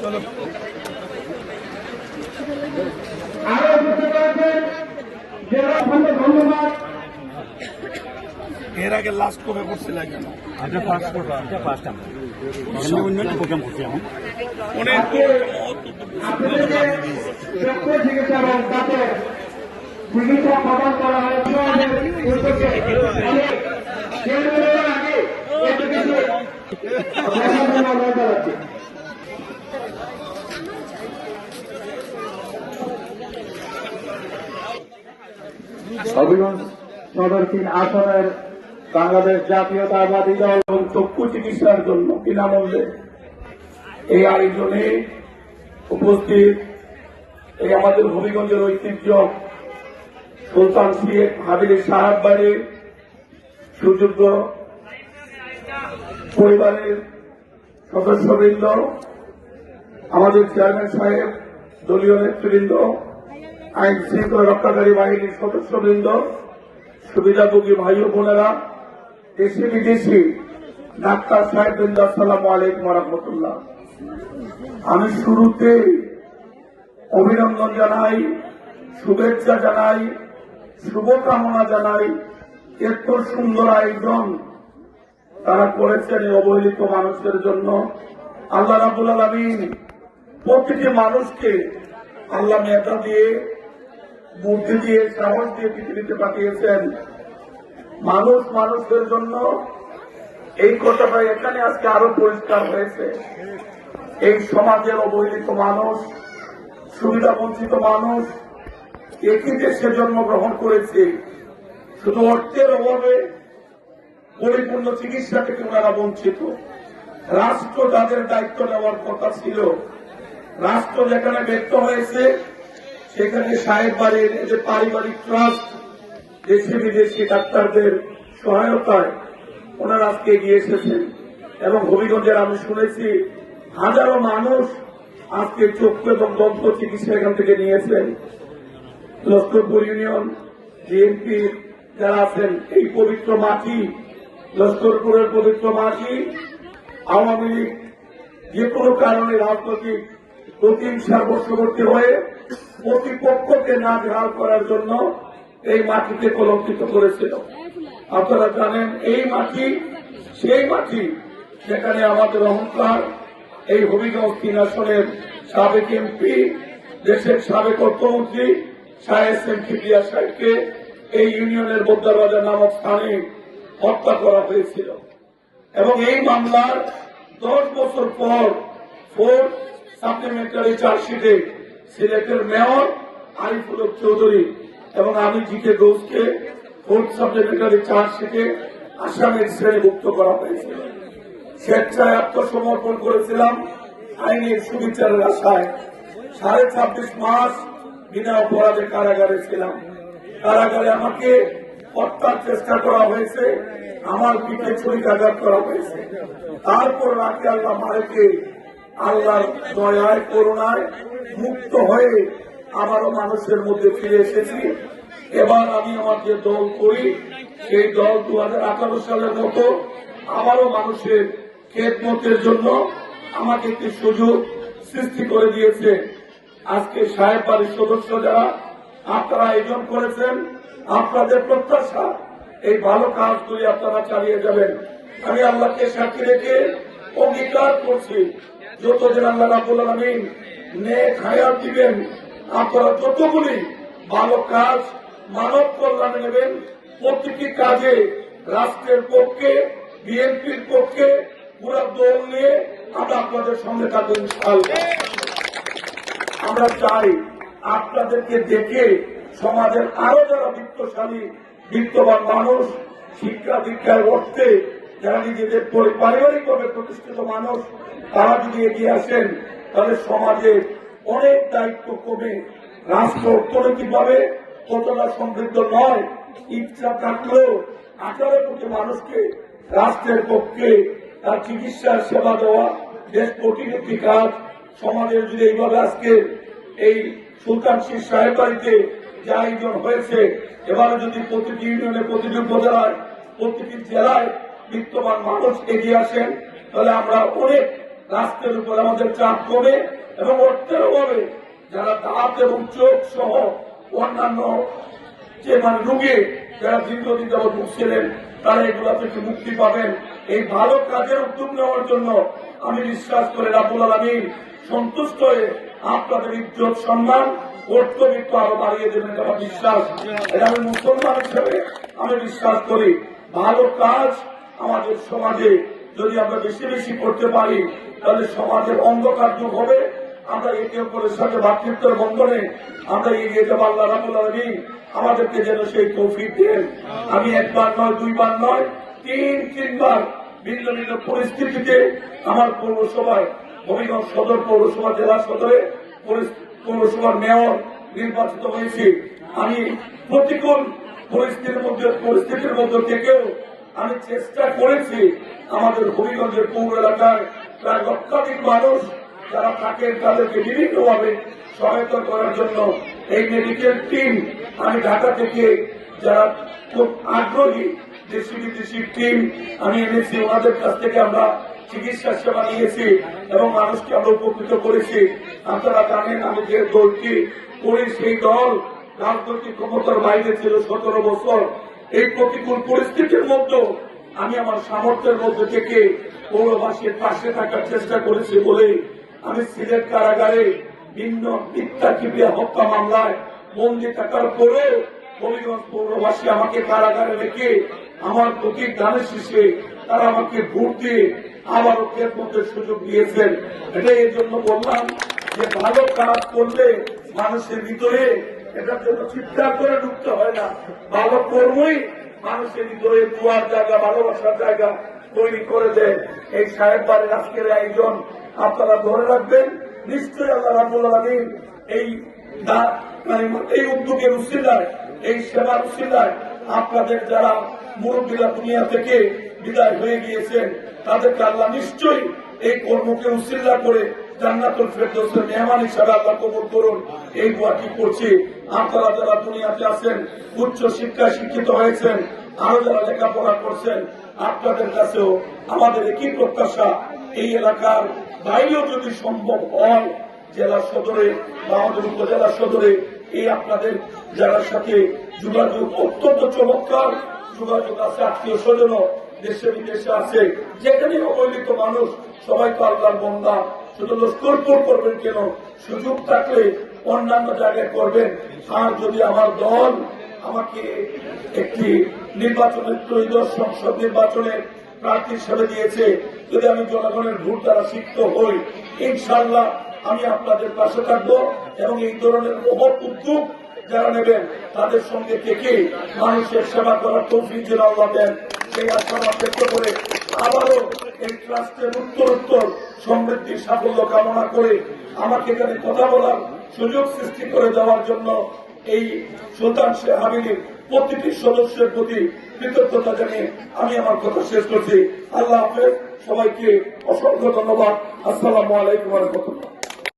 আরো বুঝতে পারছেন ধন্যবাদ। এর আগে লাস্ট কবে করছিলেন কেন? আচ্ছা ফার্স্ট করবো, আচ্ছা ফার্স্ট আমরা উন্নয়ন প্রোগ্রাম করছি এখন অনেক আপনাদেরকে চক্ষু চিকিৎসা এবং দাঁতের চিকিৎসা প্রদান করা হয়েছে আগে এত কিছু হবিগঞ্জ সদর ৩ আসনের বাংলাদেশ জাতীয়তাবাদী দল এবং চক্ষু চিকিৎসার জন্য বিনামূল্যে এই আয়োজনে উপস্থিত এই আমাদের হবিগঞ্জের ঐতিহ্য সুলতান শেখ হাবিব সাহেব বাড়ির সুযোগ্য পরিবারের সদস্যবৃন্দ, আমাদের চেয়ারম্যান সাহেব, দলীয় নেতৃবৃন্দ, আইন শৃঙ্খলা রক্ষাকারী বাহিনীর সদস্যবৃন্দ, সুবিধাভোগী ভাই ও বোনেরা, দেশি বিদেশি ডাক্তার সাহেববৃন্দ, আসসালামু আলাইকুম রহমতুল্লাহ। আমি শুরুতে অভিনন্দন জানাই, শুভেচ্ছা জানাই, শুভকামনা জানাই। এত সুন্দর আয়োজন তারা করেছেন এই অবহেলিত মানুষের জন্য। আল্লাহ রাব্বুল আলামিন প্রতিটি মানুষকে আল্লাহ মেধা দিয়ে, বুদ্ধি দিয়ে, সাহস দিয়ে পৃথিবীতে পাঠিয়েছেন মানুষ মানুষের জন্য। এই কথাটা এখানে আজকে আরো পরিষ্কার হয়েছে। এই সমাজের অবহেলিত মানুষ, সুবিধা বঞ্চিত মানুষ একই দেশে জন্মগ্রহণ করেছে, শুধু অর্থের অভাবে পরিপূর্ণ চিকিৎসা থেকে ওনারা বঞ্চিত। রাষ্ট্র যাদের দায়িত্ব নেওয়ার কথা ছিল, রাষ্ট্র যেখানে ব্যর্থ হয়েছে সেখানে সাহেব বাড়ির যে পারিবারিক ট্রাস্ট, দেশি বিদেশি ডাক্তারদের সহায়তায় ওনারা আজকে এগিয়ে এসেছেন। এবং হবিগঞ্জের আমি শুনেছি হাজারো মানুষ আজকে চক্ষু এবং দন্ত চিকিৎসা এখান থেকে নিয়েছেন। লস্করপুর ইউনিয়ন বিএনপি যারা আছেন, এই পবিত্র মাটি, লস্করপুরের পবিত্র মাটি, আওয়ামী লীগ যে কোনো কারণে রাজনৈতিক প্রতিহিংসার বশবর্তী হয়ে প্রতিপক্ষকে নাজেহাল করার জন্য এই মাটিকে কলঙ্কিত করেছিল। আপনারা জানেন এই মাটি সেই মাটি যেখানে আমাদের অহংকার, এই হবিগঞ্জ ৩ আসনের সাবেক এমপি, দেশের সাবেক অর্থমন্ত্রী শাহেদ কিবরিয়া সাহেবকে এই ইউনিয়নের বোদ্দারবাজার নামক স্থানে হত্যা করা হয়েছিল। এবং এই মামলার 10 বছর পর 4th সাপ্লিমেন্টারি চার্জশিটে সিলেটের মেয়র আরিফুল হক চৌধুরী এবং আমি জিকে ঘোষকে 4th সাপ্লিমেন্টারি চার্জশিটে আসামের শ্রেণীভুক্ত করা হয়েছিল। স্বেচ্ছায় আত্মসমর্পণ করেছিলাম আইনের সুবিচারের আশায়। 26.5 মাস বিনা অপরাধে কারাগারে ছিলাম। কারাগারে আমাকে হত্যার চেষ্টা করা হয়েছে, আমার পিঠে ছুরিকাঘাত করা হয়েছে। তারপর রাতে আল্লাহ মারেকে আল্লাহর দয়ায় করুণায় মুক্ত হয়ে আবারও মানুষের মধ্যে ফিরে এসেছি। এবার আমি আমার যে দল করি সেই দল 2018 সালের মতো আবারও মানুষের খেদমতের জন্য আমাকে একটি সুযোগ সৃষ্টি করে দিয়েছে। আজকে সাহেব বাড়ির সদস্য যারা আপনারা আয়োজন করেছেন, আপনাদের প্রত্যাশা এই ভালো কাজগুলি আপনারা চালিয়ে যাবেন। আমি আল্লাহকে সাক্ষী রেখে অঙ্গীকার করছি, যতদিন আল্লাহ রাব্বুল আলামিন নেক হায়াত দিবেন, আপনারা যতগুলি ভালো কাজ মানব কল্যাণে নেবেন, প্রতিটি কাজে রাষ্ট্রের পক্ষে, বিএনপির পক্ষে পুরো দল নিয়ে আমরা আপনাদের সঙ্গে থাকবো ইনশাআল্লাহ। আমরা চাই আপনাদেরকে দেখে সমাজের আরো যারা বিত্তশালী, বিত্তবান মানুষ, শিক্ষা দীক্ষার অর্থে যারা নিজেদের পারিবারিকভাবে প্রতিষ্ঠিত মানুষ, তারা যদি এগিয়ে আসেন তাহলে সমাজের অনেক দায়িত্ব কমে রাষ্ট্র অর্থনৈতিকভাবে কতটা সমৃদ্ধ নয়। ইচ্ছা থাকলেও 18 কোটি মানুষকে রাষ্ট্রের পক্ষে তার চিকিৎসার সেবা দেওয়া, দেশ প্রতিনিধি কাজ সমাজের যদি এইভাবে আজকে এই সুলতান শেখ সাহেব বাড়িতে যে আয়োজন হয়েছে, এবারে যদি প্রতিটি ইউনিয়নে, প্রতিটি উপজেলায়, প্রতিটি জেলায় বিত্তবান মানুষ এগিয়ে আসেন, তাহলে আমরা অনেক রাষ্ট্রের উপর আমাদের চাপ কমে এবং অর্থের অভাবে যারা দাঁত এবং চোখ সহ অন্যান্য যে রোগে যারা দীর্ঘদিন যাবৎ ভুগছিলেন তারা এগুলা থেকে মুক্তি পাবেন। এই ভালো কাজের উদ্যোগ নেওয়ার জন্য আমি বিশ্বাস করে রাব্বুল আলামিন সন্তুষ্ট হয়ে আপনাদের ইজ্জত সম্মান কর্তব্য আরো বাড়িয়ে দেবেন এটা আমার বিশ্বাস। এটা আমি মুসলমান হিসেবে আমি বিশ্বাস করি। ভালো কাজ আমাদের সমাজে যদি আমরা বেশি বেশি করতে পারি তাহলে সমাজের অন্ধকার দূর হবে। আমরা একে অপরের সাথে ভাতৃত্বের বন্ধনে আমরা এগিয়ে যাবো। আল্লাহ রাব্বুল আলামিন আমাদেরকে যেন সেই তৌফিক দেন। আমি একবার নয়, দুইবার নয়, তিনবার ভিন্ন ভিন্ন পরিস্থিতিতে আমার পৌরসভায় হবিগঞ্জ সদর পৌরসভা জেলা সদরে পৌরসভার মেয়র নির্বাচিত হয়েছি। আমি প্রতিকূল পরিস্থিতির মধ্যে থেকেও আমি চেষ্টা করেছি আমাদের হবিগঞ্জের পৌর এলাকায় প্রায় লক্ষাধিক মানুষ যারা থাকেন তাদেরকে বিভিন্নভাবে সহায়তা করার জন্য এই মেডিকেল টিম আমি ঢাকা থেকে যারা খুব আগ্রহী দেশি বিদেশি টিম আমি এনেছি। ওনাদের কাছ থেকে আমরা চিকিৎসা সেবা নিয়েছি এবং মানুষকে আমরা উপকৃত করেছি। আপনারা জানেন আমি যে দলটি করি সেই দল রাজনৈতিক ক্ষমতার বাইরে ছিল 17 বছর। এই প্রতিকূল পরিস্থিতির মধ্যে আমি আমার সামর্থ্যের মধ্যে থেকে পৌরবাসীর পাশে থাকার চেষ্টা করেছি বলে আমি সিলেট কারাগারে ভিন্ন মিথ্যা কিবিয়া হত্যা মামলায় বন্দী থাকার পরেও হবিগঞ্জ পৌরবাসী আমাকে কারাগারে রেখে আমার প্রতীক দানের শীর্ষে তারা আমাকে ভোট দিয়ে আবারও খেদমতের সুযোগ দিয়েছেন। এটা এই জন্য বললাম যে ভালো কাজ করলে মানুষের ভিতরে এটার জন্য চিৎকার করে ঢুকতে হয় না। ভালো কর্মই মানুষের ভিতরে দোয়ার জায়গা, ভালোবাসার জায়গা তৈরি করে দেয়। এই সাহেব বাড়ির আজকের আয়োজন আপনারা ধরে রাখবেন। নিশ্চয়ই আল্লাহ রাব্বুল আলামিন এই উদ্যোগের উসিলায়, এই সেবার উসিলায় আপনাদের যারা মুরব্বীরা দুনিয়া থেকে বিদায় হয়ে গিয়েছেন তাদেরকে আল্লাহ নিশ্চয়ই এই কর্মকে উসিলা করে জান্নাতুল ফেরদৌসের মেহমান হিসাবে আল্লাহ কবুল করুন। এই দোয়াটি করছি। আপনারা যারা দুনিয়াতে আছেন, উচ্চ শিক্ষায় শিক্ষিত হয়েছেন, আরো যারা লেখাপড়া করছেন, আপনাদের কাছেও আমাদের একই প্রত্যাশা এই এলাকার বাইরেও যদি সম্ভব হয় জেলা সদরে বা আমাদের উপজেলা সদরে এই আপনাদের যারা সাথে যোগাযোগ অত্যন্ত চমৎকার যোগাযোগ আছে, আত্মীয় স্বজন দেশে বিদেশে আছে, যেখানে অবহেলিত মানুষ সবাই তো আল্লাহর বান্দা, শুধু লস্করপুর করবেন কেন, সুযোগ থাকলে অন্যান্য জায়গায় করবেন। আর যদি আমার দল আমাকে একটি নির্বাচনের ত্রয়োদশ সংসদ নির্বাচনের প্রার্থী হিসেবে দিয়েছে, যদি আমি জনগণের ভোট দ্বারা সিক্ত হই, ইনশাআল্লাহ আমি আপনাদের পাশে থাকবো এবং এই ধরনের মহৎ উদ্যোগ যারা নেবেন তাদের সঙ্গে থেকে মানুষের সেবা করার তৌফিক যেন আল্লাহ দেন সেই আশাবাদ ব্যক্ত করে আবারও এই ট্রাস্টের উত্তরোত্তর সমৃদ্ধির সাফল্য কামনা করে আমাকে এখানে কথা বলার সুযোগ সৃষ্টি করে দেওয়ার জন্য এই সুলতান শেখ হাবিলির প্রতিটি সদস্যের প্রতি কৃতজ্ঞতা জানিয়ে আমি আমার কথা শেষ করছি। আল্লাহ হাফেজ, সবাইকে অসংখ্য ধন্যবাদ। আসসালামু আলাইকুম ওয়া রাহমাতুল্লাহ।